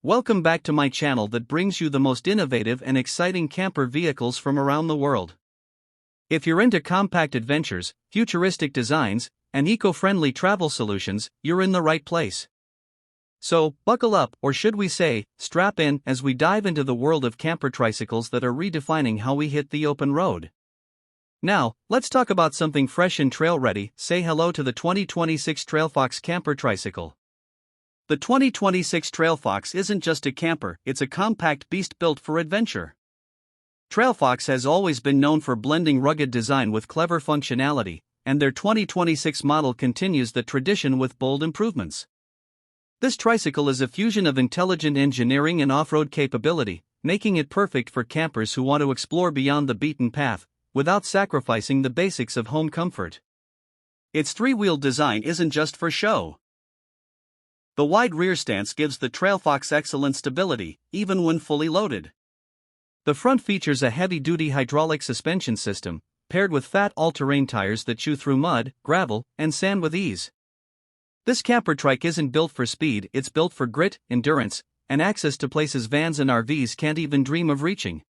Welcome back to my channel that brings you the most innovative and exciting camper vehicles from around the world. If you're into compact adventures, futuristic designs, and eco-friendly travel solutions, you're in the right place. So, buckle up, or should we say, strap in, as we dive into the world of camper tricycles that are redefining how we hit the open road. Now, let's talk about something fresh and trail-ready. Say hello to the 2026 TrailFox camper tricycle. The 2026 TrailFox isn't just a camper, it's a compact beast built for adventure. TrailFox has always been known for blending rugged design with clever functionality, and their 2026 model continues the tradition with bold improvements. This tricycle is a fusion of intelligent engineering and off-road capability, making it perfect for campers who want to explore beyond the beaten path, without sacrificing the basics of home comfort. Its three-wheel design isn't just for show. The wide rear stance gives the TrailFox excellent stability, even when fully loaded. The front features a heavy-duty hydraulic suspension system, paired with fat all-terrain tires that chew through mud, gravel, and sand with ease. This camper trike isn't built for speed, it's built for grit, endurance, and access to places vans and RVs can't even dream of reaching.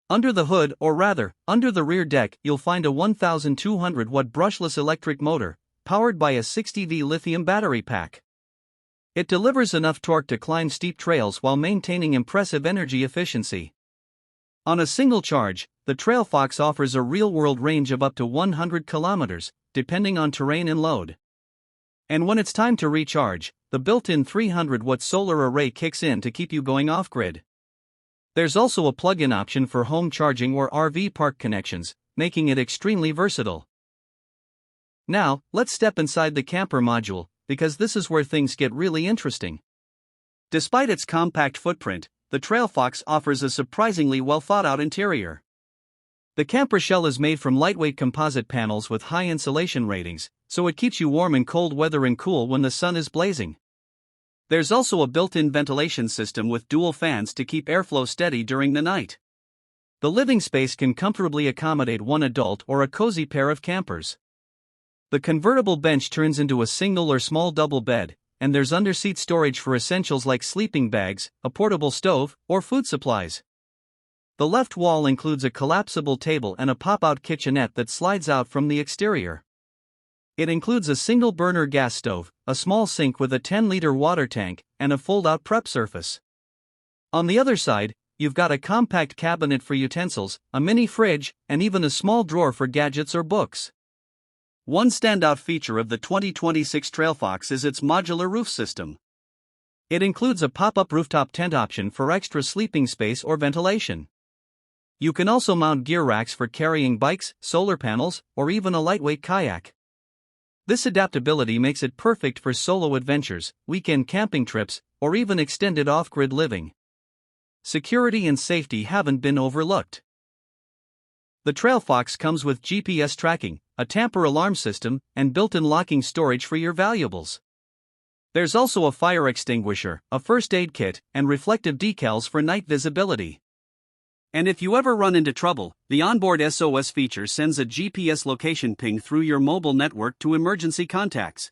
Under the hood, or rather, under the rear deck, you'll find a 1,200-watt brushless electric motor, powered by a 60V lithium battery pack. It delivers enough torque to climb steep trails while maintaining impressive energy efficiency. On a single charge, the TrailFox offers a real-world range of up to 100 kilometers, depending on terrain and load. And when it's time to recharge, the built-in 300-watt solar array kicks in to keep you going off-grid. There's also a plug-in option for home charging or RV park connections, making it extremely versatile. Now, let's step inside the camper module, because this is where things get really interesting. Despite its compact footprint, the TrailFox offers a surprisingly well-thought-out interior. The camper shell is made from lightweight composite panels with high insulation ratings, so it keeps you warm in cold weather and cool when the sun is blazing. There's also a built-in ventilation system with dual fans to keep airflow steady during the night. The living space can comfortably accommodate one adult or a cozy pair of campers. The convertible bench turns into a single or small double bed, and there's underseat storage for essentials like sleeping bags, a portable stove, or food supplies. The left wall includes a collapsible table and a pop-out kitchenette that slides out from the exterior. It includes a single-burner gas stove, a small sink with a 10-liter water tank, and a fold-out prep surface. On the other side, you've got a compact cabinet for utensils, a mini fridge, and even a small drawer for gadgets or books. One standout feature of the 2026 TrailFox is its modular roof system. It includes a pop-up rooftop tent option for extra sleeping space or ventilation. You can also mount gear racks for carrying bikes, solar panels, or even a lightweight kayak. This adaptability makes it perfect for solo adventures, weekend camping trips, or even extended off-grid living. Security and safety haven't been overlooked. The TrailFox comes with GPS tracking, a tamper alarm system, and built-in locking storage for your valuables. There's also a fire extinguisher, a first aid kit, and reflective decals for night visibility. And if you ever run into trouble, the onboard SOS feature sends a GPS location ping through your mobile network to emergency contacts.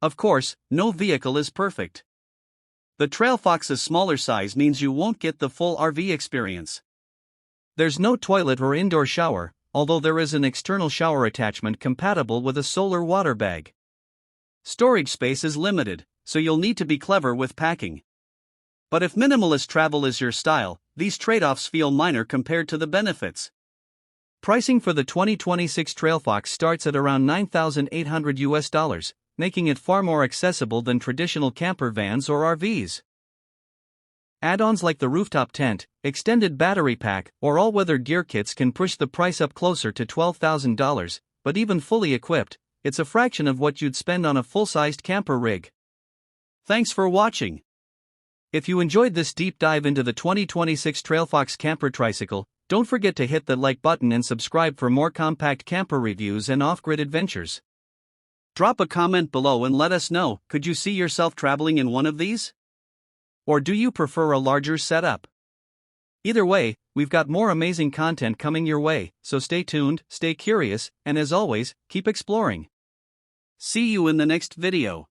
Of course, no vehicle is perfect. The TrailFox's smaller size means you won't get the full RV experience. There's no toilet or indoor shower, although there is an external shower attachment compatible with a solar water bag. Storage space is limited, so you'll need to be clever with packing. But if minimalist travel is your style, these trade-offs feel minor compared to the benefits. Pricing for the 2026 TrailFox starts at around $9,800, making it far more accessible than traditional camper vans or RVs. Add-ons like the rooftop tent, extended battery pack, or all-weather gear kits can push the price up closer to $12,000, but even fully equipped, it's a fraction of what you'd spend on a full-sized camper rig. Thanks for watching. If you enjoyed this deep dive into the 2026 TrailFox camper tricycle, don't forget to hit the like button and subscribe for more compact camper reviews and off-grid adventures. Drop a comment below and let us know, could you see yourself traveling in one of these? Or do you prefer a larger setup? Either way, we've got more amazing content coming your way, so stay tuned, stay curious, and as always, keep exploring. See you in the next video.